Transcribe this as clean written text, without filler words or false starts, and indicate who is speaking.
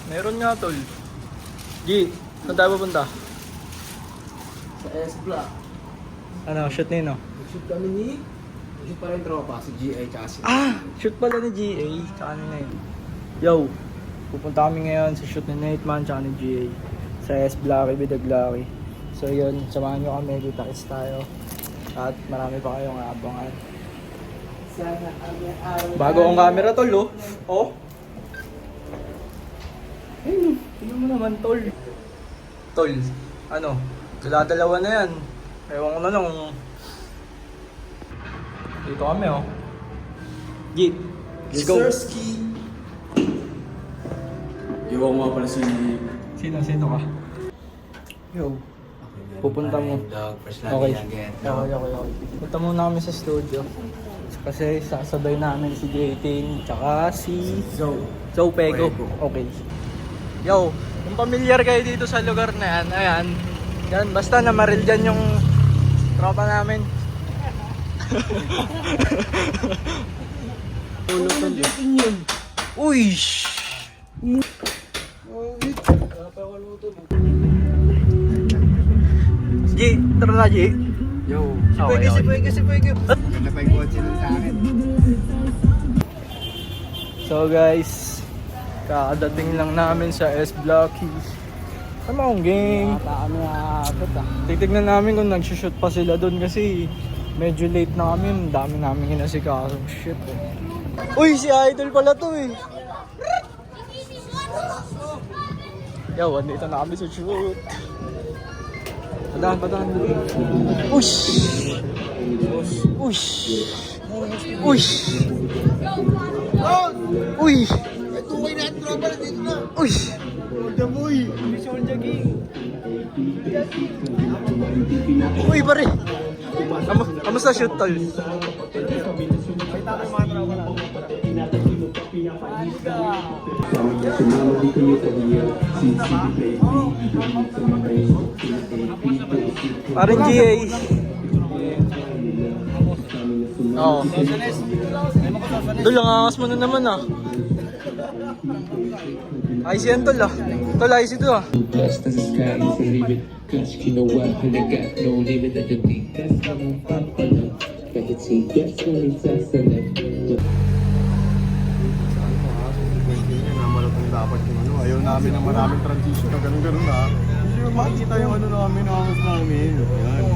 Speaker 1: Meron nga tol. G, saan tayo pupunta?
Speaker 2: Sa S-Block.
Speaker 1: Ano, shoot nino?
Speaker 2: Shoot kami ni... Shoot pa rin tropa, si GA tsaka si...
Speaker 1: Shoot pala ni GA, tsaka ni Nate. Yo, pupunta kami ngayon sa shoot ni Nate man, tsaka ni GA. Sa S-Blocky, Bidaglaki. So yun, samahan nyo kami, kita-kits tayo. At marami pa kayong aabangan.
Speaker 2: Sana ang
Speaker 1: Bago ang camera tol, oh. Oh. Ayun, tingnan mo naman tol. Tol, ano? Dala-dalawa na yan. Ewan ko na lang. Dito kami, oh. G, let's go.
Speaker 2: Sirski! Iwan mo pala si...
Speaker 1: Sino ka? Yo. Pupunta mo. Okay. Okay. Punta muna kami sa studio. Kasi sasabay namin si J18 tsaka si Zoe Pego. Okay. Yo, kung familiar kayo dito sa lugar na yan, ayan. Yan, basta namaril dyan yung tropa namin. Uy! G, tara na G.
Speaker 2: Yo!
Speaker 1: Okay.
Speaker 2: Ganda pa yung kotse nun sa akin.
Speaker 1: So guys, kakadating lang namin sa S-Blocky. Come on gang! Titignan namin kung nag-shoot pa sila doon kasi medyo late na kami. Ang dami namin hinasikaso. Shit eh. Uy, si Idol pala to eh. Yo, andito na kami sa shoot. Padahan. Ush! Ush! Ush! Uy!
Speaker 2: Tukay na ang tropa na dito na!
Speaker 1: Uy!
Speaker 2: Soldier boy! Soldier king!
Speaker 1: Uy, pare! Kamusta shoot, tol? Parang GA. Oo. Tol, ang angas mo na naman ah. Ayos yan tol ah. Tol, ayos ito ah.
Speaker 3: Blessed as the sky is a limit. Cause you know what, and I got no limit at the beat. That's how I'm popular. But it's a guess when it's a select.
Speaker 2: Namalapang dapat yung ano, ayaw namin ng maraming transition na ganun na. Hindi mo makikita yung ano namin, ang angas namin. Yan.